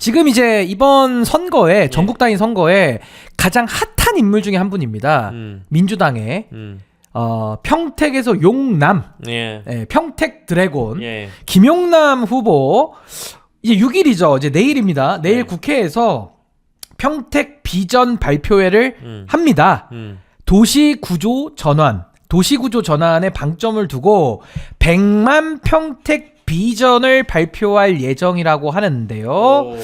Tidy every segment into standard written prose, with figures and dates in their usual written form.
지금 이제 이번 선거에 전국 단위 선거에 가장 핫한 인물 중에 한 분입니다. 민주당의 평택에서 용남, 평택 드래곤 김용남 후보 이제 6일이죠. 이제 내일입니다. 내일 국회에서 평택 비전 발표회를 합니다. 도시구조 전환에 방점을 두고 100만 평택 비전을 발표할 예정이라고 하는데요.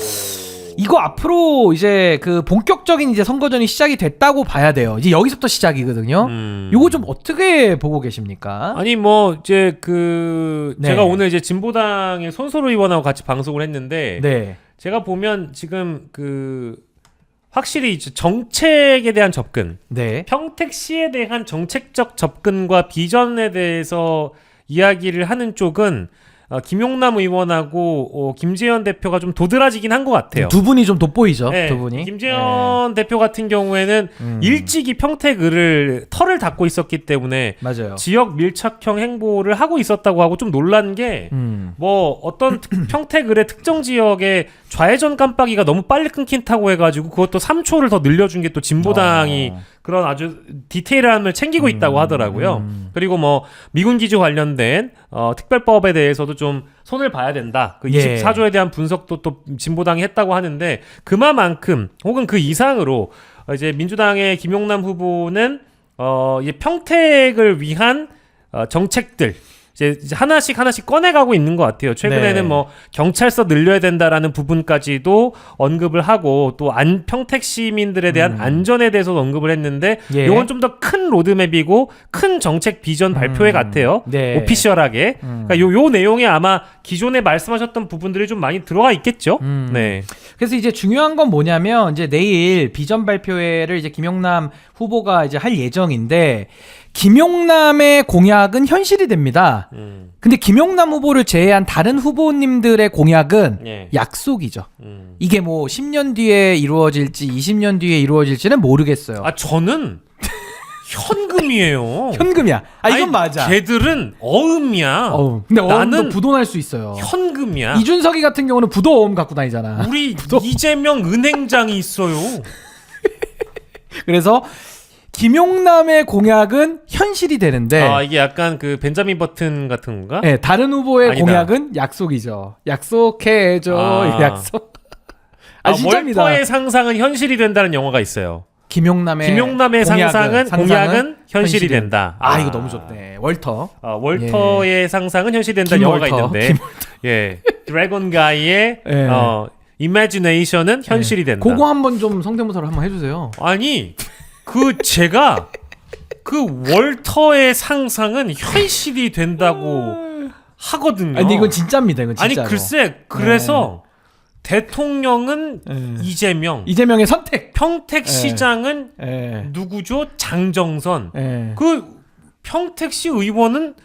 이거 앞으로 이제 그 본격적인 이제 선거전이 시작이 됐다고 봐야 돼요. 이제 여기서부터 시작이거든요. 요거 좀 어떻게 보고 계십니까? 아니 뭐 이제 제가 오늘 이제 진보당의 손소로 의원하고 같이 방송을 했는데 제가 보면 지금 확실히 이제 정책에 대한 접근, 평택시에 대한 정책적 접근과 비전에 대해서 이야기를 하는 쪽은 김용남 의원하고 김재현 대표가 좀 도드라지긴 한 것 같아요. 두 분이 좀 돋보이죠. 두 분이. 김재현 대표 같은 경우에는 일찍이 평택을 털을 닦고 있었기 때문에 맞아요. 지역 밀착형 행보를 하고 있었다고 하고 좀 놀란 게 뭐 어떤 평택을의 특정 지역에 좌회전 깜빡이가 너무 빨리 끊긴다고 해가지고 그것도 3초를 더 늘려준 게 또 진보당이 그런 아주 디테일함을 챙기고 있다고 하더라고요. 그리고 뭐 미군 기지 관련된 특별법에 대해서도 좀 손을 봐야 된다. 그 24조에 대한 분석도 또 진보당이 했다고 하는데 그만큼 혹은 그 이상으로 이제 민주당의 김용남 후보는 이제 평택을 위한 정책들 이제 하나씩 꺼내가고 있는 것 같아요. 최근에는 뭐 경찰서 늘려야 된다라는 부분까지도 언급을 하고 또 평택 시민들에 대한 안전에 대해서도 언급을 했는데 이건 좀 더 큰 로드맵이고 큰 정책 비전 발표회 같아요. 오피셜하게. 그러니까 요 내용에 아마 기존에 말씀하셨던 부분들이 좀 많이 들어가 있겠죠. 그래서 이제 중요한 건 뭐냐면 이제 내일 비전 발표회를 이제 김용남 후보가 이제 할 예정인데 김용남의 공약은 현실이 됩니다. 근데 김용남 후보를 제외한 다른 후보님들의 공약은 약속이죠. 이게 뭐 10년 뒤에 이루어질지 20년 뒤에 이루어질지는 모르겠어요. 저는 현금이에요. 현금이야. 이건 맞아. 걔들은 어음이야. 근데 어음도 부도날 수 있어요. 현금이야. 이준석이 같은 경우는 부도 어음 갖고 다니잖아. 우리 이재명 은행장이 있어요. 그래서 김용남의 공약은 현실이 되는데 이게 약간 그 벤자민 버튼 같은 건가? 네, 다른 후보의 공약은 약속이죠. 약속해줘. 약속. 진짜입니다. 월터의 상상은 현실이 된다는 영화가 있어요. 김용남의 공약은 현실이 된다. 이거 너무 좋네. 월터. 월터의 상상은 현실이 된다는 영화가 있는데 드래곤 가이의 이매지네이션은 현실이 된다. 그거 한번 좀 성대모사로 한번 해주세요. 아니 제가 월터의 상상은 현실이 된다고 하거든요. 아니 이건 진짜입니다. 이건 진짜로. 아니 글쎄 그래서 대통령은 이재명의 선택. 평택시장은 누구죠? 장정선. 평택시 의원은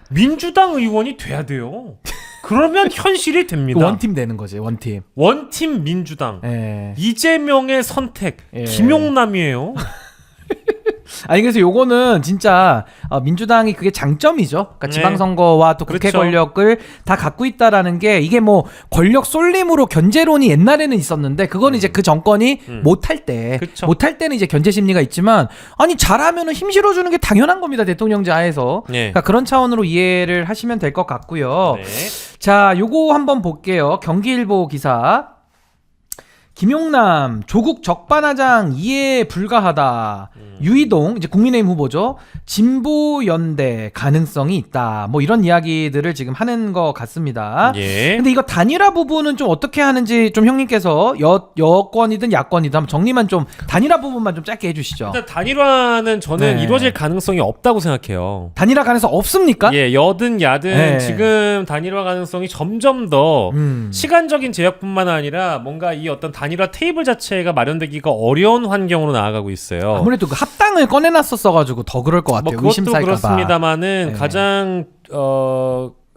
민주당 의원이 돼야 돼요. 그러면 현실이 됩니다. 원팀 되는 거지. 원팀 민주당. 이재명의 선택. 김용남이에요. 그래서 요거는 진짜 민주당이 그게 장점이죠. 그러니까 지방선거와 또 국회 권력을 다 갖고 있다라는 게 이게 뭐 권력 쏠림으로 견제론이 옛날에는 있었는데 그건 이제 그 정권이 못할 때는 이제 견제 심리가 있지만 잘하면은 힘 실어주는 게 당연한 겁니다. 대통령제 하에서. 그러니까 그런 차원으로 이해를 하시면 될 것 같고요. 자, 요거 한번 볼게요. 경기일보 기사. 김용남 조국 적반하장 이해 불가하다. 유이동 이제 국민의힘 후보죠. 진보 연대 가능성이 있다. 뭐 이런 이야기들을 지금 하는 것 같습니다. 근데 이거 단일화 부분은 좀 어떻게 하는지 좀 형님께서 여권이든 야권이든 한번 정리만 좀 단일화 부분만 좀 짧게 해주시죠. 일단 단일화는 저는 이루어질 가능성이 없다고 생각해요. 단일화 가능성 없습니까? 여든 야든 지금 단일화 가능성이 점점 더 시간적인 제약뿐만 아니라 뭔가 이 어떤 단일화 테이블 자체가 마련되기가 어려운 환경으로 나아가고 있어요. 아무래도 그 합당을 꺼내놨었어가지고 더 그럴 것 같아요. 그것도 그렇습니다만은 가장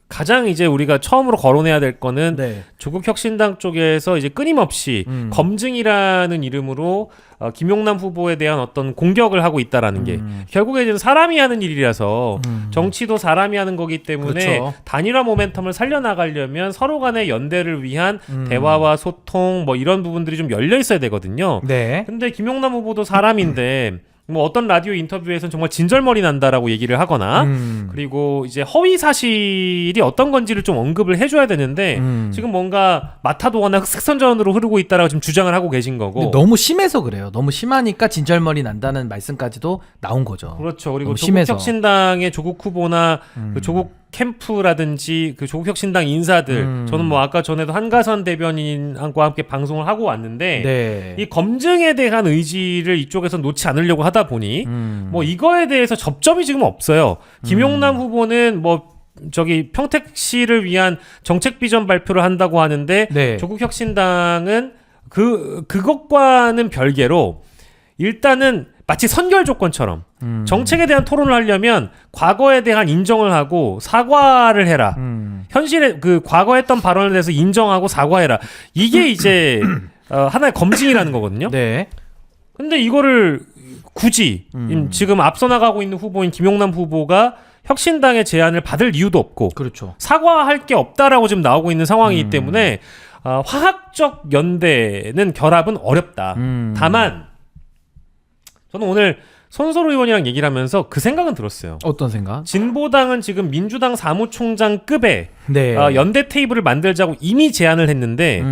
가장 이제 우리가 처음으로 거론해야 될 거는 네. 조국혁신당 쪽에서 이제 끊임없이 검증이라는 이름으로 김용남 후보에 대한 어떤 공격을 하고 있다라는 게 결국에 이제 사람이 하는 일이라서 정치도 사람이 하는 거기 때문에 그렇죠. 단일화 모멘텀을 살려나가려면 서로 간의 연대를 위한 대화와 소통 뭐 이런 부분들이 좀 열려 있어야 되거든요. 네. 근데 김용남 후보도 사람인데 뭐 어떤 라디오 인터뷰에서는 정말 진절머리 난다라고 얘기를 하거나 그리고 이제 허위 사실이 어떤 건지를 좀 언급을 해줘야 되는데 지금 뭔가 마타도어나 흑색선전으로 흐르고 있다라고 지금 주장을 하고 계신 거고. 너무 심해서 그래요. 너무 심하니까 진절머리 난다는 말씀까지도 나온 거죠. 그렇죠. 그리고 심해서. 조국혁신당의 조국 후보나 그 조국 캠프라든지 그 조국혁신당 인사들 저는 뭐 아까 전에도 한가선 대변인과 함께 방송을 하고 왔는데 네. 이 검증에 대한 의지를 이쪽에서 놓지 않으려고 하다 보니 뭐 이거에 대해서 접점이 지금 없어요. 김용남 후보는 뭐 저기 평택시를 위한 정책 비전 발표를 한다고 하는데 네. 조국혁신당은 그것과는 별개로 일단은 마치 선결 조건처럼 정책에 대한 토론을 하려면 과거에 대한 인정을 하고 사과를 해라. 현실에 그 과거에 했던 발언에 대해서 인정하고 사과해라. 이게 이제 하나의 검증이라는 거거든요. 네. 근데 이거를 굳이 지금 앞서 나가고 있는 후보인 김용남 후보가 혁신당의 제안을 받을 이유도 없고 그렇죠. 사과할 게 없다라고 지금 나오고 있는 상황이기 때문에 화학적 연대는 결합은 어렵다. 다만 저는 오늘 손소로 의원이랑 얘기를 하면서 그 생각은 들었어요. 어떤 생각? 진보당은 지금 민주당 사무총장급의 네. 연대 테이블을 만들자고 이미 제안을 했는데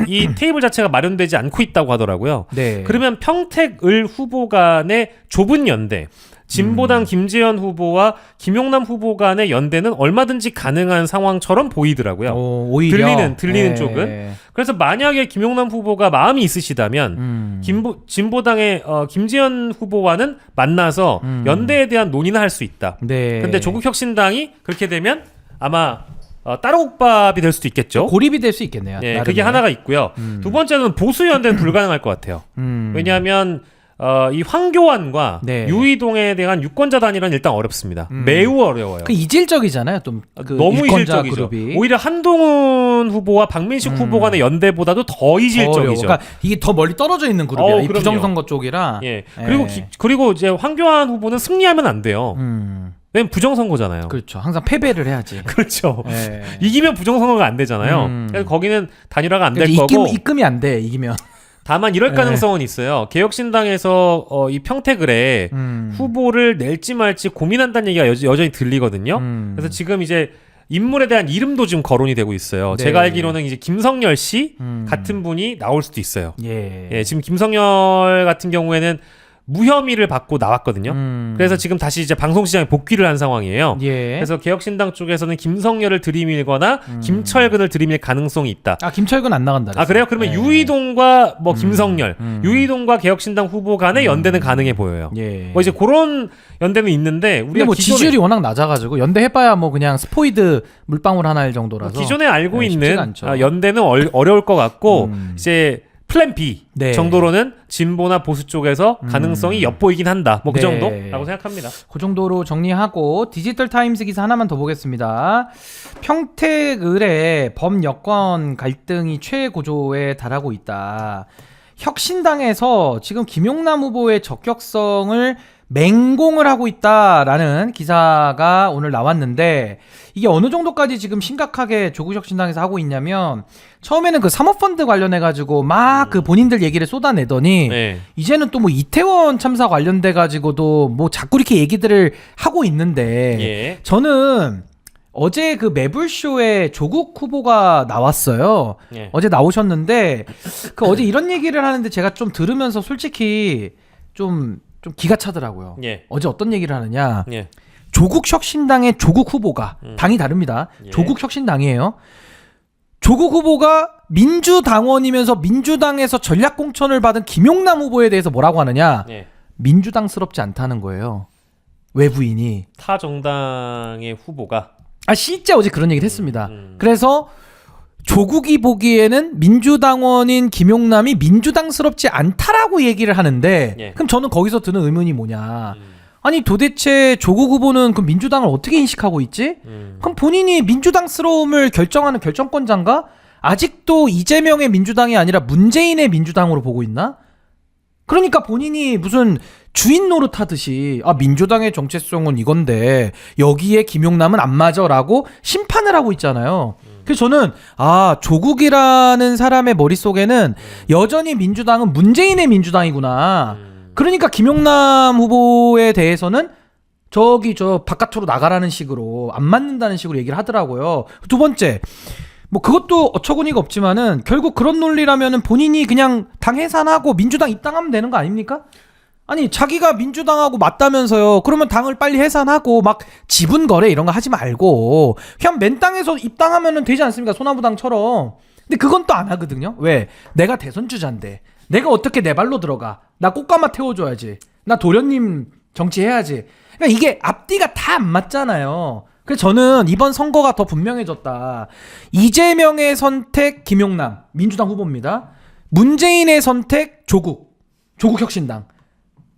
이 테이블 자체가 마련되지 않고 있다고 하더라고요. 네. 그러면 평택을 후보 간의 좁은 연대, 진보당 김재현 후보와 김용남 후보 간의 연대는 얼마든지 가능한 상황처럼 보이더라고요. 오히려 들리는 쪽은. 그래서 만약에 김용남 후보가 마음이 있으시다면 진보당의 김재현 후보와는 만나서 연대에 대한 논의는 할 수 있다. 네. 근데 조국혁신당이 그렇게 되면 아마 따로국밥이 될 수도 있겠죠. 고립이 될 수 있겠네요. 네, 그게 하나가 있고요. 두 번째는 보수 연대는 불가능할 것 같아요. 왜냐하면 이 황교안과 네. 유이동에 대한 유권자 단일화는 일단 어렵습니다. 매우 어려워요. 그 이질적이잖아요. 또 그 너무 유권자 이질적이죠. 그룹이. 오히려 한동훈 후보와 박민식 후보 간의 연대보다도 더 이질적이죠. 그러니까 이게 더 멀리 떨어져 있는 그룹이야. 이 그럼요. 부정선거 쪽이라. 예. 그리고 이제 황교안 후보는 승리하면 안 돼요. 왜냐면 부정선거잖아요. 그렇죠. 항상 패배를 해야지. 그렇죠. 예. 이기면 부정선거가 안 되잖아요. 그래서 거기는 단일화가 안 될 거고. 입금이 안 돼. 이기면. 다만 이럴 가능성은 있어요. 개혁신당에서 이 평택을에 후보를 낼지 말지 고민한다는 얘기가 여전히 들리거든요. 그래서 지금 이제 인물에 대한 이름도 지금 거론이 되고 있어요. 네. 제가 알기로는 이제 김성열 씨 같은 분이 나올 수도 있어요. 예. 지금 김성열 같은 경우에는 무혐의를 받고 나왔거든요. 그래서 지금 다시 이제 방송 시장에 복귀를 한 상황이에요. 예. 그래서 개혁신당 쪽에서는 김성열을 들이밀거나 김철근을 들이밀 가능성이 있다. 김철근 안 나간다. 그랬어요. 그래요? 그러면 유이동과 뭐 김성열, 유이동과 개혁신당 후보 간의 연대는 가능해 보여요. 예. 뭐 이제 그런 연대는 있는데 우리가 뭐 지지율이 워낙 낮아가지고 연대 해봐야 뭐 그냥 스포이드 물방울 하나일 정도라서 기존에 알고 있는 않죠. 연대는 어려울 것 같고 이제 플랜 B 네. 정도로는 진보나 보수 쪽에서 가능성이 엿보이긴 한다. 뭐 그 네. 정도라고 생각합니다. 그 정도로 정리하고 디지털 타임스 기사 하나만 더 보겠습니다. 평택을의 범여권 갈등이 최고조에 달하고 있다. 혁신당에서 지금 김용남 후보의 적격성을 맹공을 하고 있다라는 기사가 오늘 나왔는데 이게 어느 정도까지 지금 심각하게 조국혁신당에서 하고 있냐면 처음에는 그 사모펀드 관련해가지고 막 그 본인들 얘기를 쏟아내더니 네. 이제는 또 뭐 이태원 참사 관련돼가지고도 뭐 자꾸 이렇게 얘기들을 하고 있는데 예. 저는 어제 그 매불쇼에 조국 후보가 나왔어요. 예. 어제 나오셨는데 그 어제 이런 얘기를 하는데 제가 좀 들으면서 솔직히 좀 기가 차더라고요. 예. 어제 어떤 얘기를 하느냐. 예. 조국혁신당의 조국 후보가 당이 다릅니다. 예. 조국혁신당이에요. 조국 후보가 민주당원이면서 민주당에서 전략공천을 받은 김용남 후보에 대해서 뭐라고 하느냐. 예. 민주당스럽지 않다는 거예요. 외부인이. 타 정당의 후보가 실제 어제 그런 얘기를 했습니다. 그래서 조국이 보기에는 민주당원인 김용남이 민주당스럽지 않다라고 얘기를 하는데 예. 그럼 저는 거기서 드는 의문이 뭐냐. 아니 도대체 조국 후보는 그 민주당을 어떻게 인식하고 있지? 그럼 본인이 민주당스러움을 결정하는 결정권자인가? 아직도 이재명의 민주당이 아니라 문재인의 민주당으로 보고 있나? 그러니까 본인이 무슨 주인 노릇하듯이 민주당의 정체성은 이건데 여기에 김용남은 안 맞아라고 심판을 하고 있잖아요. 그래서 저는 조국이라는 사람의 머릿속에는 여전히 민주당은 문재인의 민주당이구나. 그러니까 김용남 후보에 대해서는 저 바깥으로 나가라는 식으로 안 맞는다는 식으로 얘기를 하더라고요. 두 번째, 뭐 그것도 어처구니가 없지만은 결국 그런 논리라면은 본인이 그냥 당 해산하고 민주당 입당하면 되는 거 아닙니까? 아니 자기가 민주당하고 맞다면서요. 그러면 당을 빨리 해산하고 막 지분 거래 이런 거 하지 말고 그냥 맨 땅에서 입당하면은 되지 않습니까? 소나무당처럼. 근데 그건 또 안 하거든요. 왜? 내가 대선 주자인데 내가 어떻게 내 발로 들어가? 나 꽃가마 태워줘야지. 나 도련님 정치해야지. 그러니까 이게 앞뒤가 다 안 맞잖아요. 그래서 저는 이번 선거가 더 분명해졌다. 이재명의 선택 김용남 민주당 후보입니다. 문재인의 선택 조국 혁신당.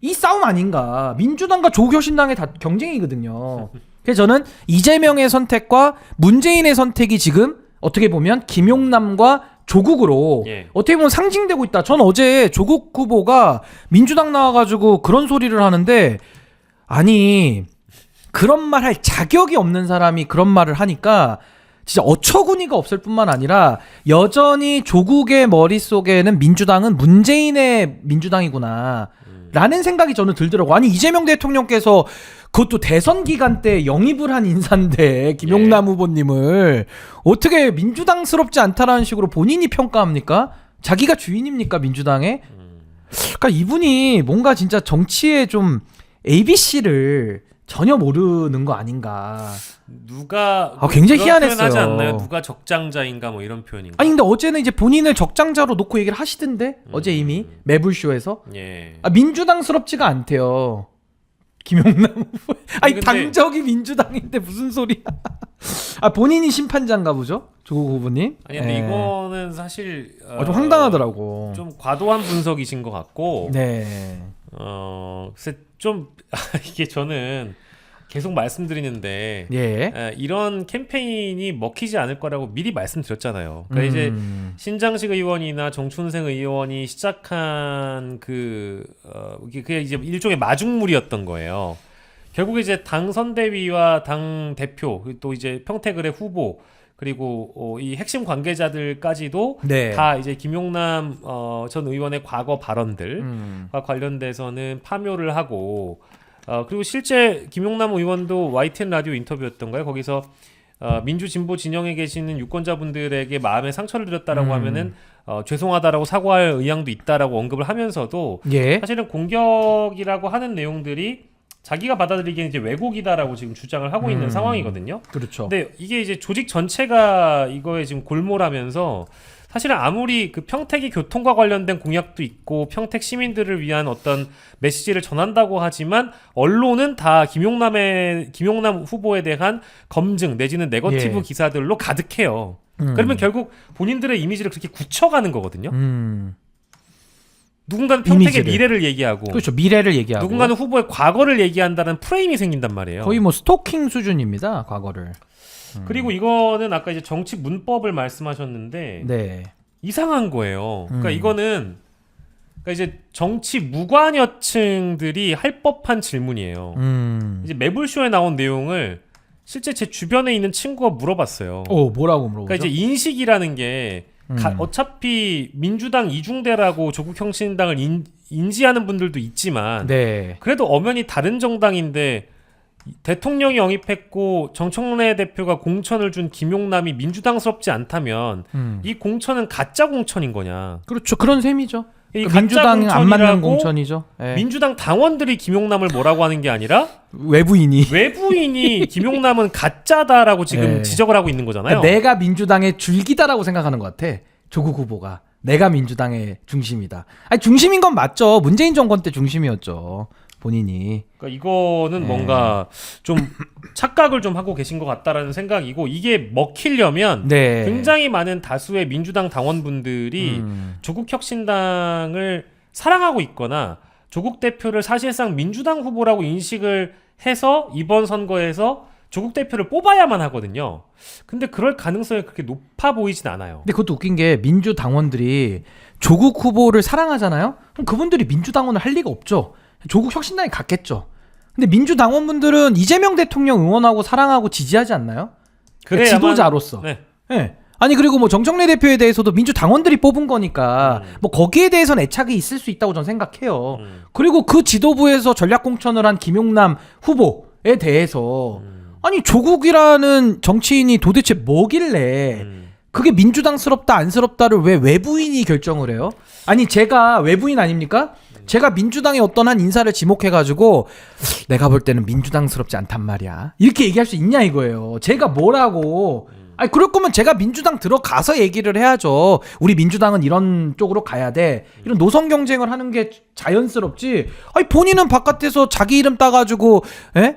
이 싸움 아닌가. 민주당과 조국 혁신당의 다 경쟁이거든요. 그래서 저는 이재명의 선택과 문재인의 선택이 지금 어떻게 보면 김용남과 조국으로 어떻게 보면 상징되고 있다. 전 어제 조국 후보가 민주당 나와가지고 그런 소리를 하는데 아니 그런 말 할 자격이 없는 사람이 그런 말을 하니까 진짜 어처구니가 없을 뿐만 아니라 여전히 조국의 머릿속에는 민주당은 문재인의 민주당이구나 라는 생각이 저는 들더라고요. 아니 이재명 대통령께서 그것도 대선 기간 때 영입을 한 인사인데 김용남 후보님을 어떻게 민주당스럽지 않다라는 식으로 본인이 평가합니까? 자기가 주인입니까 민주당에? 그러니까 이분이 뭔가 진짜 정치에 좀 ABC를 전혀 모르는 거 아닌가. 누가 굉장히 희한했어요. 하지 않나요? 누가 적장자인가 뭐 이런 표현인가? 아니 근데 어제는 이제 본인을 적장자로 놓고 얘기를 하시던데 어제 이미 매불쇼에서 민주당스럽지가 않대요. 김용남 후보. 아니 근데... 당적이 민주당인데 무슨 소리야? 본인이 심판자인가 보죠, 조국 후보님. 아니 근데 이거는 사실 좀 황당하더라고. 좀 과도한 분석이신 것 같고. 글쎄 좀 이게 저는 계속 말씀드리는데 이런 캠페인이 먹히지 않을 거라고 미리 말씀드렸잖아요. 그러니까 이제 신장식 의원이나 정춘생 의원이 시작한 그게 이제 일종의 마중물이었던 거예요. 결국 이제 당 선대위와 당 대표 또 이제 평택을의 후보 그리고 이 핵심 관계자들까지도 다 이제 김용남 전 의원의 과거 발언들과 관련돼서는 파묘를 하고 그리고 실제 김용남 의원도 YTN 라디오 인터뷰였던가요? 거기서 민주진보 진영에 계시는 유권자분들에게 마음에 상처를 드렸다라고 하면은 죄송하다라고 사과할 의향도 있다라고 언급을 하면서도 사실은 공격이라고 하는 내용들이 자기가 받아들이기에는 이제 왜곡이다라고 지금 주장을 하고 있는 상황이거든요. 그렇죠. 근데 이게 이제 조직 전체가 이거에 지금 골몰하면서 사실은 아무리 그 평택이 교통과 관련된 공약도 있고 평택 시민들을 위한 어떤 메시지를 전한다고 하지만 언론은 다 김용남 후보에 대한 검증 내지는 네거티브 기사들로 가득해요. 그러면 결국 본인들의 이미지를 그렇게 굳혀가는 거거든요. 누군가는 평택의 미래를 얘기하고 그렇죠. 미래를 얘기하고 누군가는 후보의 과거를 얘기한다는 프레임이 생긴단 말이에요. 거의 뭐 스토킹 수준입니다. 과거를. 그리고 이거는 아까 이제 정치 문법을 말씀하셨는데 이상한 거예요. 그러니까 이거는 그러니까 이제 정치 무관여층들이 할 법한 질문이에요. 이제 매불쇼에 나온 내용을 실제 제 주변에 있는 친구가 물어봤어요. 뭐라고 물어보죠? 그러니까 이제 인식이라는 게 어차피 민주당 이중대라고 조국 혁신당을 인지하는 분들도 있지만 그래도 엄연히 다른 정당인데 대통령이 영입했고 정청래 대표가 공천을 준 김용남이 민주당스럽지 않다면 이 공천은 가짜 공천인 거냐? 그렇죠. 그런 셈이죠. 민주당 안 맞는 공천이죠. 민주당 당원들이 김용남을 뭐라고 하는 게 아니라 외부인이 김용남은 가짜다라고 지금 지적을 하고 있는 거잖아요. 그러니까 내가 민주당의 줄기다라고 생각하는 것 같아. 조국 후보가 내가 민주당의 중심이다. 아니 중심인 건 맞죠. 문재인 정권 때 중심이었죠. 본인이. 그러니까 이거는 뭔가 좀 착각을 좀 하고 계신 것 같다라는 생각이고 이게 먹히려면 굉장히 많은 다수의 민주당 당원분들이 조국 혁신당을 사랑하고 있거나 조국 대표를 사실상 민주당 후보라고 인식을 해서 이번 선거에서 조국 대표를 뽑아야만 하거든요. 근데 그럴 가능성이 그렇게 높아 보이진 않아요. 근데 그것도 웃긴 게 민주당원들이 조국 후보를 사랑하잖아요. 그럼 그분들이 민주당원을 할 리가 없죠. 조국 혁신당에 갔겠죠. 근데 민주당원분들은 이재명 대통령 응원하고 사랑하고 지지하지 않나요? 그래, 지도자로서. 네. 네. 아니 그리고 뭐 정청래 대표에 대해서도 민주당원들이 뽑은 거니까 뭐 거기에 대해서는 애착이 있을 수 있다고 저는 생각해요. 그리고 그 지도부에서 전략공천을 한 김용남 후보에 대해서 아니 조국이라는 정치인이 도대체 뭐길래 그게 민주당스럽다 안스럽다를 왜 외부인이 결정을 해요? 아니 제가 외부인 아닙니까? 제가 민주당의 어떤 한 인사를 지목해가지고 내가 볼 때는 민주당스럽지 않단 말이야 이렇게 얘기할 수 있냐 이거예요. 제가 뭐라고 아니 그럴 거면 제가 민주당 들어가서 얘기를 해야죠. 우리 민주당은 이런 쪽으로 가야 돼. 이런 노선 경쟁을 하는 게 자연스럽지. 아니 본인은 바깥에서 자기 이름 따가지고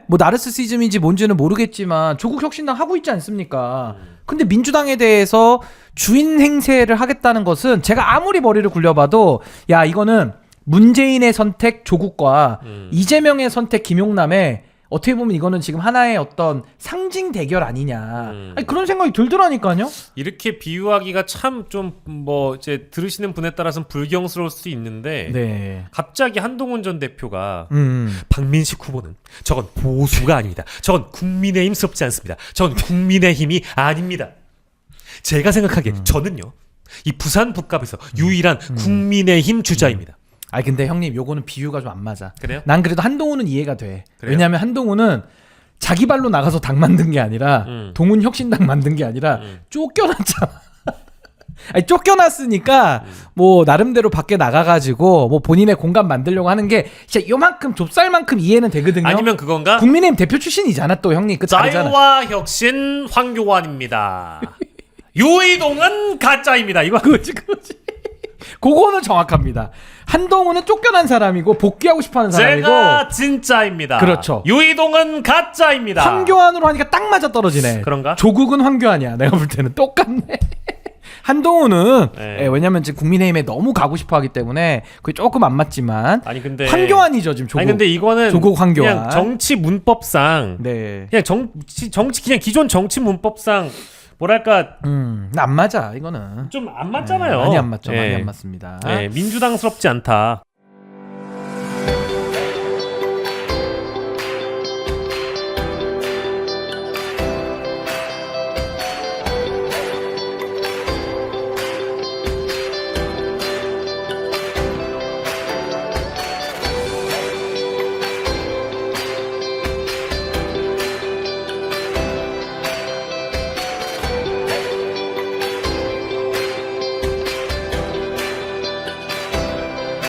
뭐 나르시시즘인지 뭔지는 모르겠지만 조국 혁신당 하고 있지 않습니까? 근데 민주당에 대해서 주인 행세를 하겠다는 것은 제가 아무리 머리를 굴려봐도 야 이거는 문재인의 선택 조국과 이재명의 선택 김용남의 어떻게 보면 이거는 지금 하나의 어떤 상징 대결 아니냐. 아니, 그런 생각이 들더라니까요. 이렇게 비유하기가 참 좀 뭐 이제 들으시는 분에 따라서는 불경스러울 수 있는데 네. 갑자기 한동훈 전 대표가 박민식 후보는 저건 보수가 아닙니다. 저건 국민의힘스럽지 않습니다. 저건 국민의힘이 아닙니다. 제가 생각하기엔 저는요 이 부산 북갑에서 유일한 국민의힘 주자입니다. 아니 근데 형님 요거는 비유가 좀 안 맞아. 그래요? 난 그래도 한동훈은 이해가 돼. 그래요? 왜냐면 한동훈은 자기 발로 나가서 당 만든 게 아니라 동훈 혁신당 만든 게 아니라 쫓겨났잖아. 아니 쫓겨났으니까 뭐 나름대로 밖에 나가가지고 뭐 본인의 공간 만들려고 하는 게 진짜 요만큼 좁쌀만큼 이해는 되거든요. 아니면 그건가? 국민의힘 대표 출신이잖아 또 형님. 그 다르잖아. 자유와 혁신 황교안입니다. 유이동은 가짜입니다. 이거 그거지. 그거는 정확합니다. 한동훈은 쫓겨난 사람이고 복귀하고 싶어하는 사람이고 제가 진짜입니다. 그렇죠. 유이동은 가짜입니다. 황교안으로 하니까 딱 맞아 떨어지네. 그런가? 조국은 황교안이야. 내가 볼 때는 똑같네. 한동훈은 네. 왜냐면 지금 국민의힘에 너무 가고 싶어하기 때문에 그게 조금 안 맞지만 아니 근데 황교안이죠 지금 조국. 아니 근데 이거는 조국 황교안. 그냥 정치 문법상 네. 그냥 정치 그냥 기존 정치 문법상 뭐랄까 안 맞아 이거는. 좀 안 맞잖아요. 많이 안 맞죠. 네. 많이 안 맞습니다. 네, 민주당스럽지 않다.